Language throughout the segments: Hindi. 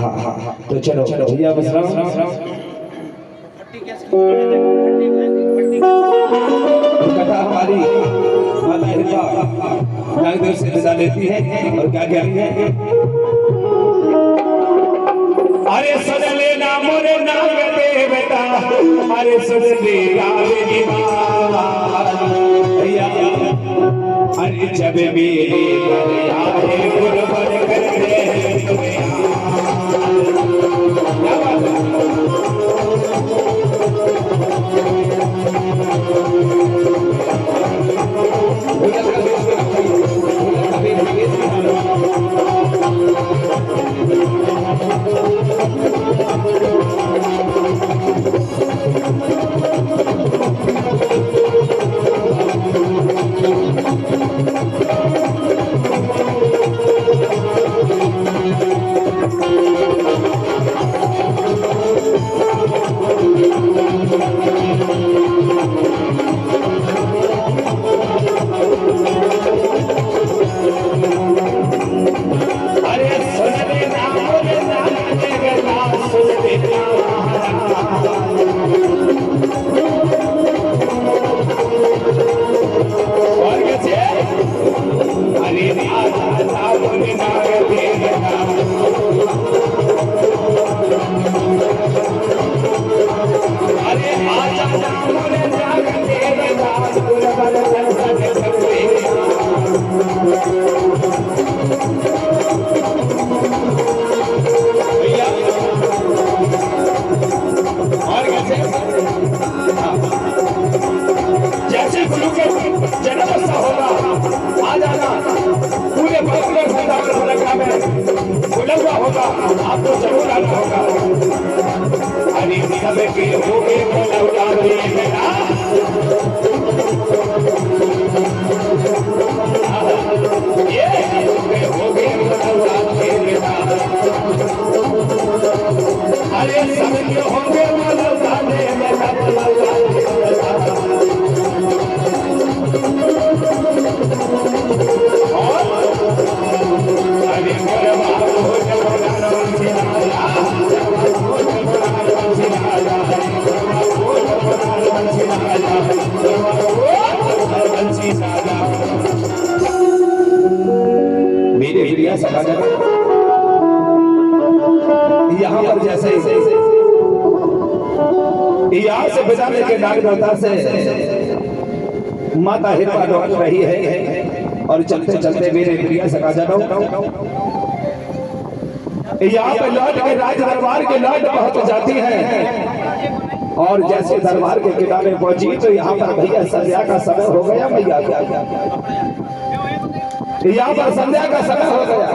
हाँ हाँ हाँ तो चलो भैया विश्राम। कथा हमारी माता हिरवा नागदेव से विदा लेती है और क्या कहती है। अरे सुन लेना मोरे नाग देवता, अरे सुन लेना मेरी भैया, अरे जब मेरे घर आए गुरबर करते हैं तुम्हें। क्या बात है। जैसे गुरु के जन्म सा होगा आ जाना, पूरे में बुला हुआ होगा, आपको जरूर आना होगा। अरे सब के हो गए अरे सब के होंगे मेरे प्रिया सभा यहाँ पर जैसे यहाँ से बजाने के नागदेवता से माता हिरवा लौट रही है और चलते चलते मेरे प्रिया सखा जनों यहाँ पे लौट के राज दरबार के लौट पहुंच जाती है और जैसे दरबार के किनारे पहुंची तो यहाँ पर भैया संध्या का समय हो गया। भैया यहाँ पर संध्या का समय हो गया।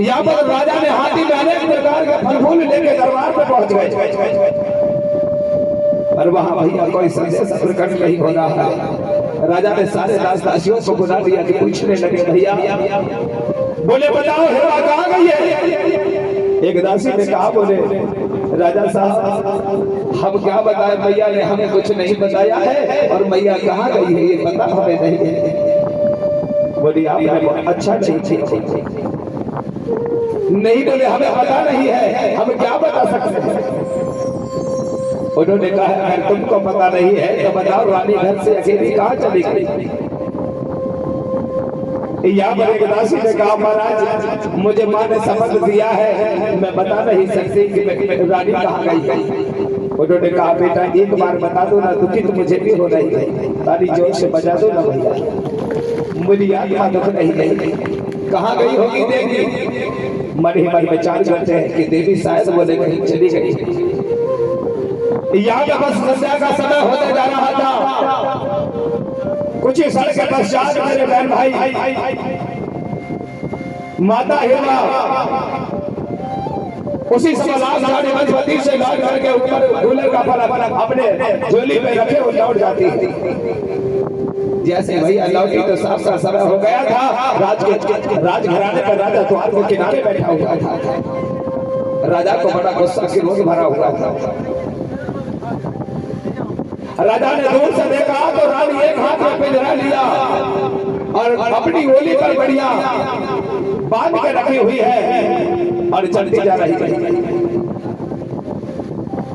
यहाँ पर राजा ने हाथी में अनेक प्रकार के फल फूल लेके दरबार पे पहुंच गए और वहां भैया कोई संदेश प्रकट नहीं हो रहा है। राजा ने सारे दासियों को बुला दिया कि पूछने लगे भैया बोले बताओ हिरवा कहाँ गई है। एक दासी ने कहा बोले राजा साहब हम क्या बताएं, मैया ने हमें कुछ नहीं बताया है और मैया कहाँ गई है ये पता हमें नहीं है। बोली आपने अच्छा नहीं बोले हमें पता नहीं है, हम क्या बता सकते हैं। उन्होंने कहा अगर तुमको पता नहीं है तो बताओ रानी घर से अकेली कहाँ चली गई। यहाँ पर एक दासी ने कहा महाराज मुझे माँ ने शपथ दिया है मैं बता नहीं सकती कि रानी कहाँ गई। उन्होंने कहा बेटा एक बार बता दो ना, दुखी तो मुझे भी हो रही है, ताली जोर से बजा दो ना भैया, मुझे आत्मा दुख नहीं गई। कहाँ गई होगी देवी। मन ही मन विचार करते हैं कि देवी शायद बोले कहीं चली गई। यहाँ पे बस संध्या का समय होने जा रहा था। कुछ ही क्षण के पश्चात मेरे बहन भाई माता हिरवा उसी समय लाल से लौट करके ऊपर दूल्हे का फल अपने झोली में रखे और लौट जाती है। जैसे भैया लौटी तो साफ साफ समय हो गया था। राजघराने पर राजा द्वार के किनारे बैठा हुआ था। राजा को बड़ा गुस्सा से रोष भरा हुआ था। राजा ने दूर से देखा तो रानी एक हाथ में पिंजरा लिया और अपनी ओली पर बढ़िया बांध के रखी हुई है और चलती जा रही थी।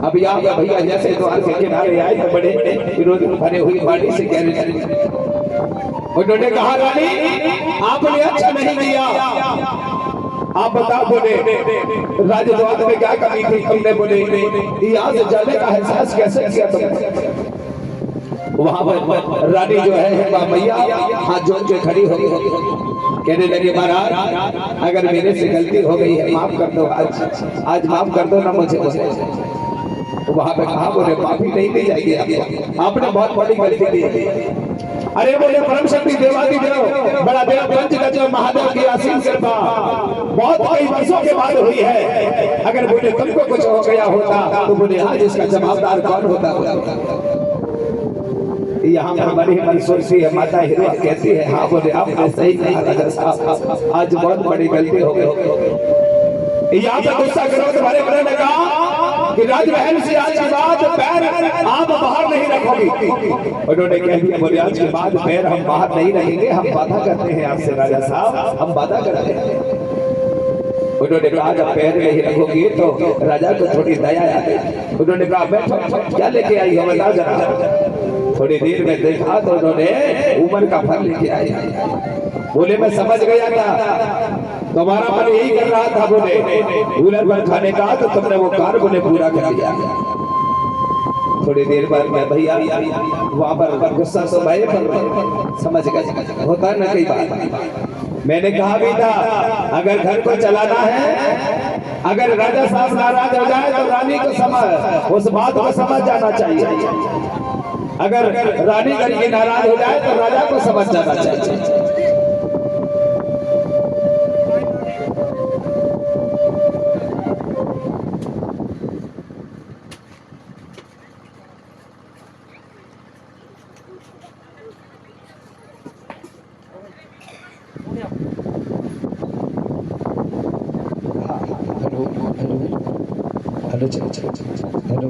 अभी आप भैया जैसे द्वार के किनारे आए तो बड़े विरोध भरे हुई बाड़ी से कह रहे, उन्होंने कहा रानी आपने अच्छा नहीं किया, आप बताओ। बोले राजद्वार में क्या कमी थी तुमने? बोले यहाँ से जाने का एहसास कैसे किया तुमने? वहां पर रानी जो है मैया हाथ जोड़ के खड़ी हो गई, कहने लगे महाराज अगर मेरे से गलती हो गई है माफ कर दो, आज माफ कर दो ना मुझे। वहां पे कहा बोले माफी नहीं दी जाएगी, आपने बहुत बड़ी गलती की। अरे बोले परम शक्ति देवादिदेव बड़ा देव पंचगज महादेव की असीम कृपा बहुत कई वर्षों के बाद हुई है। अगर बोले तुमको कुछ हो गया होता तो बोले आज इसका जवाबदार कौन होता? यहाँ पर बड़ी मंसूर सी है माता हिरवा कहती है हाँ बोले आपने सही कहा राजा साहब, आज बहुत बड़ी गलती हो गई। यहाँ पर गुस्सा करो तो भरे भरे ने कहा कि राजमहल से आज के बाद पैर आप बाहर नहीं रखोगी। उन्होंने कह दिया बोले आज के बाद पैर हम बाहर नहीं रखेंगे, हम वादा करते हैं आपसे राजा साहब, हम वादा करते हैं। उन्होंने कहा जब पैर नहीं रखोगी तो राजा को थोड़ी दया आ गई। उन्होंने कहा बैठो क्या लेके आई हो बता जरा। थोड़ी देर में देखा तो उन्होंने उमर का फल लेके आए। बोले मैं समझ गया था तुम्हारा मन यही कर रहा था, बोले उलर पर खाने का तो तुमने वो कार बोले पूरा कर दिया। थोड़ी देर बाद में भैया वहां पर गुस्सा तो भाई समझ गए होता ना कई बात। मैंने कहा भी था अगर घर को चलाना है, अगर राजा साहब नाराज हो जाए तो रानी को समझ उस बात को समझ जाना चाहिए। अगर रानी घर की नाराज हो जाए तो राजा को समझ जाना चाहिए। हेलो हेलो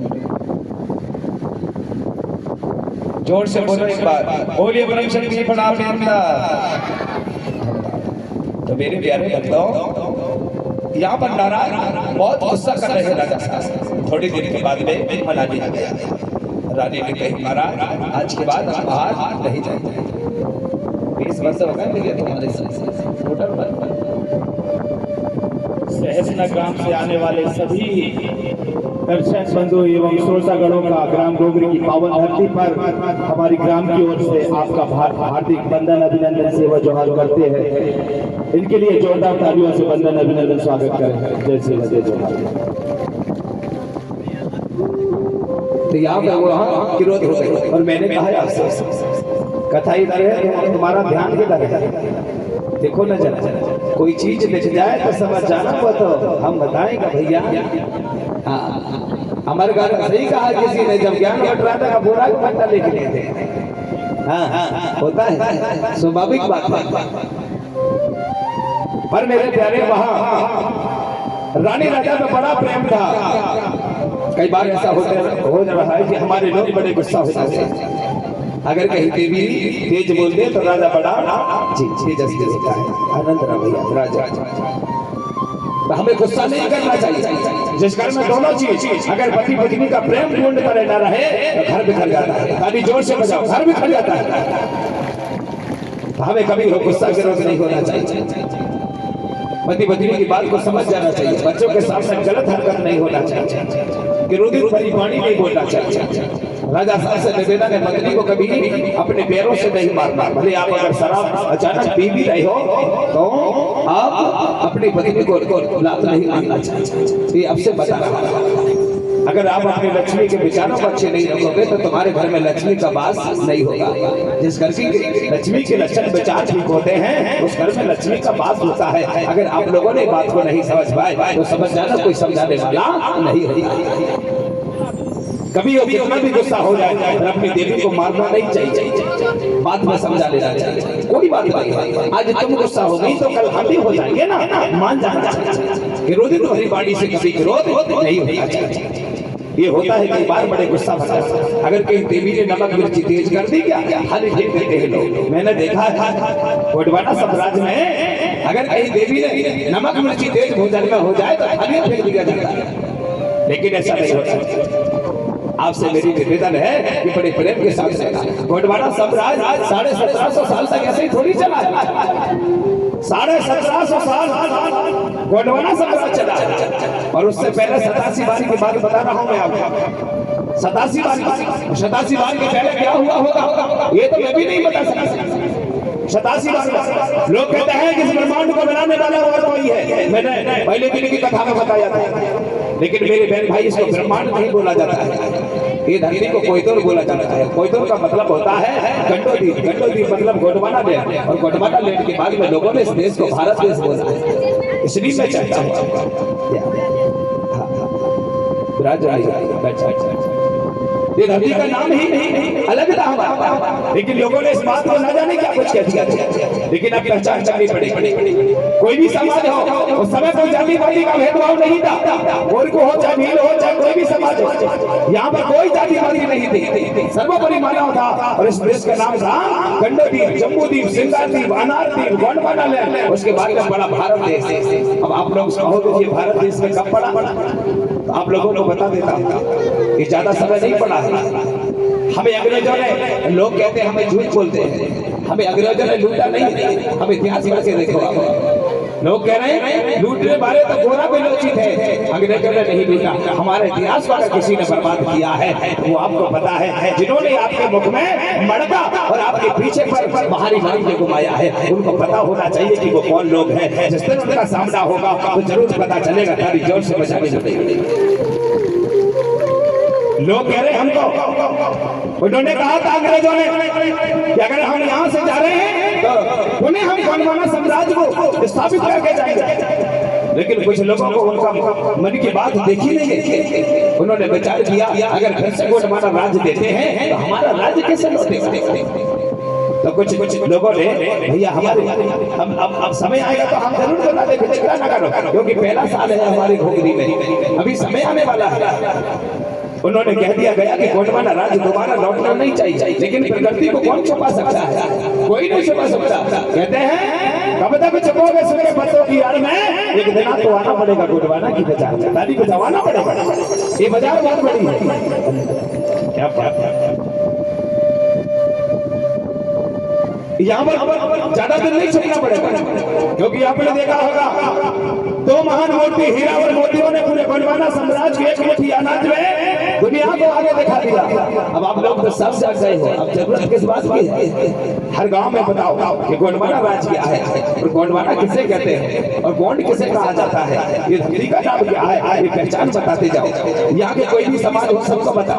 जोर से बोलो एक बार, बोलिए परम शक्ति प्रणाम। तो मेरे प्यारे भक्तों यहाँ पर नारायण बहुत गुस्सा कर रहे हैं राजा साहब। थोड़ी देर के बाद में मना लिया गया। रानी ने कही महाराज आज के बाद हम बाहर नहीं जाएंगे। 20 वर्ष हो गए तुम्हारे होटल पर। सहसना ग्राम से आने वाले सभी दर्शक बंधु एवं श्रोतागणों का ग्राम डोगरी की पावन धरती पर हमारी ग्राम की ओर से आपका हार्दिक वंदन अभिनंदन सेवा जोहार करते हैं। इनके लिए जोरदार तालियों से वंदन अभिनंदन स्वागत करें। जय श्री जय जोहार। तो यहाँ पे वहाँ विरोध हो गई और मैंने कहा आपसे कथा इधर है तुम्हारा ध्यान किधर है? देखो न जरा कोई चीज दिख जाए तो समझ जाना वो तो हम बताएंगे भैया। हाँ हमारे घर में सही कहा किसी ने जब ज्ञान बट रहा था बुरा पट्टा लेके गए थे। हाँ होता है स्वाभाविक बात है। पर मेरे प्यारे वहाँ रानी राजा में बड़ा प्रेम था। कई बार ऐसा हो रहा है कि हमारे लोग बड़े गुस्सा हो जाते हैं। अगर कहीं पे भी तेज बोल दे तो राजा बड़ा तेजस्वी होता है। आनंद भैया राजा तो हमें गुस्सा नहीं करना चाहिए। जिस घर में दोनों चीज अगर पति पत्नी का प्रेम पूर्ण करे ना रहे तो घर बिखर जाता है। ताली जोर से बजाओ, घर बिखर जाता है। तो हमें कभी गुस्सा विरोध नहीं होना चाहिए। पति पत्नी की बात को समझ जाना चाहिए। बच्चों के सामने गलत हरकत नहीं होना चाहिए। विरोधी भरी वाणी नहीं बोलना चाहिए। राजा साहब से निवेदन है पत्नी को कभी अपने पैरों से नहीं मारना। भले आप अगर शराब अचानक पी भी रहे हो तो आप अपनी पत्नी को लात नहीं मारना चाहिए। अब से बता रहा हूं अगर आप अपनी लक्ष्मी के विचारों को अच्छे नहीं रखोगे तो तुम्हारे घर में लक्ष्मी का वास नहीं होगा। जिस घर की लक्ष्मी के लक्षण विचार ठीक होते हैं उस घर में लक्ष्मी का वास होता है। अगर आप लोगों ने बात को नहीं समझ पाए तो समझ जाना कोई समझाने वाला नहीं होगा। कभी कितना भी गुस्सा हो जाए अपनी देवी को मारना नहीं चाहिए। बात में समझा लेना चाहिए। कोई बात नहीं, आज तुम गुस्सा हो गई तो कल हम भी हो जाएंगे ना। मान जाना चाहिए। विरोधी तुम्हारी बाड़ी से किसी विरोध नहीं होना चाहिए। ये होता है कई बार बड़े गुस्सा भरा। अगर कहीं देवी ने नमक मिर्ची तेज कर दी क्या हर लोग मैंने देखा है गोंडवाना साम्राज्य में अगर कहीं देवी ने नमक मिर्ची तेज भोजन में हो जाए तो हर फेंक दिया जाता है, लेकिन ऐसा नहीं होता। आपसे मेरी निवेदन है कि बड़े प्रेम के साथ रहना। गोंडवाना साम्राज्य 1750 साल तक ऐसे ही थोड़ी चला है। 1750 साल गोंडवाना साम्राज्य चला और उससे पहले 87 बारी की बात बता रहा हूं मैं आपको। 87 बार के पहले क्या हुआ होगा ये तो मैं भी नहीं बता सकता। 87 बार लोग कहते हैं कि इस ब्रह्मांड को बनाने वाला और कोई है। मैंने पहले दिन की कथा में बताया था, लेकिन मेरे बहन भाई इसको ब्रह्मांड नहीं बोला जाता है, ये धरती को कोयतोर बोला जाता है। कोयतोर का मतलब होता है गंडोदीप। गंडोदीप मतलब गोंडवाना लैंड, और गोंडवाना लैंड के बाद में लोगों ने इस देश को भारत देश बोला है, इसलिए मैं चाहता हूँ ये धरती का नाम ही अलग था हमारा, लेकिन लोगों ने इस बात को न जाने क्या कुछ कह दिया। लेकिन अब पहचान करनी पड़ेगी। कोई भी समाज हो उस समय कोई जाति पाति का भेदभाव नहीं था, गोर को हो चाहे नील हो चाहे कोई भी समाज हो, यहाँ पर कोई जाति पाति नहीं थी, सर्वोपरि मानव था। और इस देश का नाम था गंडोदीप, जम्बूदीप, सिंगारदीप, अनारदीप, गोंडवाना लैंड। उसके बाद में बड़ा भारत देश। अब आप लोग कहोगे ये भारत देश में कब पड़ा, तो आप लोगों को बता देता हूँ कि ज्यादा समय नहीं पड़ा है। हमें अंग्रेजों ने, लोग कहते हैं हमें झूठ बोलते हैं, हमें अंग्रेजों ने लूटा नहीं। हम इतिहास में से देखो, लोग कह रहे हैं लूटने वाले तो गोरा बेलोची थे, अंग्रेजों ने नहीं लूटा। हमारे इतिहास को अगर किसी ने बर्बाद किया है वो आपको पता है, जिन्होंने आपके मुख में मड़का और आपके पीछे पर बाहरी मारी के घुमाया है, उनको पता होना चाहिए कि वो कौन लोग हैं। जिस दिन उनका सामना होगा तो जरूर पता चलेगा। तारी जोर से बचाने चाहिए। लोग कह रहे हमको, उन्होंने कहा था अंग्रेजों ने कि अगर हम यहाँ से जा रहे हैं तो उन्हें हम गोंडवाना साम्राज्य को स्थापित करके जाएंगे। लेकिन कुछ लोगों को उनका मन की बात देखी नहीं। उन्होंने विचार किया अगर फिर से गोंडवाना राज्य देते हैं तो हमारा राज्य कैसे लौटेगा। तो कुछ लोगों ने भैया हमारे हम अब समय आएगा तो हम जरूर बता देंगे, चिंता न करो, क्योंकि पहला साल है हमारी घोगरी में, अभी समय आने वाला है। उन्होंने कह दिया गया कि गोंडवाना राज्य दोबारा लौटना नहीं चाहिए, लेकिन प्रकृति को कौन छुपा सकता है, कोई नहीं छुपा सकता। कहते हैं कब तक छुपोगे सूखे पत्तों की यार में, एक दिन तो आना पड़ेगा गोंडवाना की बाजार, ताली बजावाना पड़ेगा। ये बाजार बहुत बड़ी है। क्या बात है, यहाँ पर ज्यादा दिन नहीं छुपना पड़ेगा, क्योंकि आपने देखा होगा दो महान मूर्ति हीरा और मोतियों ने पूरे गोंडवाना साम्राज्य के एक मुट्ठी अनाज में दुनिया को आगे दिखा दिया। अब आप लोग तो सब जाग गए हो, अब जरूरत किस बात की है। हर गांव में बताओ कि गोंडवाना राज्य क्या है, और गोंडवाना किसे कहते हैं, और गोंड किसे कहा जाता है, ये धरती का नाम क्या है, ये पहचान बताते जाओ। यहाँ के कोई भी समाज हो सबको बता।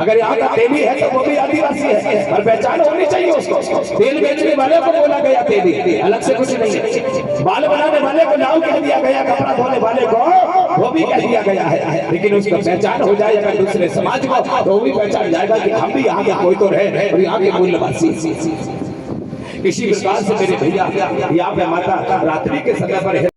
अगर यहाँ का तेली है तो वो भी आदिवासी है, और पहचान होनी चाहिए उसको। तेल बेचने वाले को बोला गया तेली, अलग से कुछ नहीं है। बाल बनाने वाले को नाव कह दिया गया, कपड़ा धोने वाले को वो भी कह दिया गया है, लेकिन उसका पहचान हो जाए अगर दूसरे समाज को तो वो भी पहचान जाएगा कि हम भी यहाँ के कोई तो रहे और यहाँ के मूल्यवासी। इसी प्रकार से मेरे भैया यहाँ पे माता रात्रि के समय पर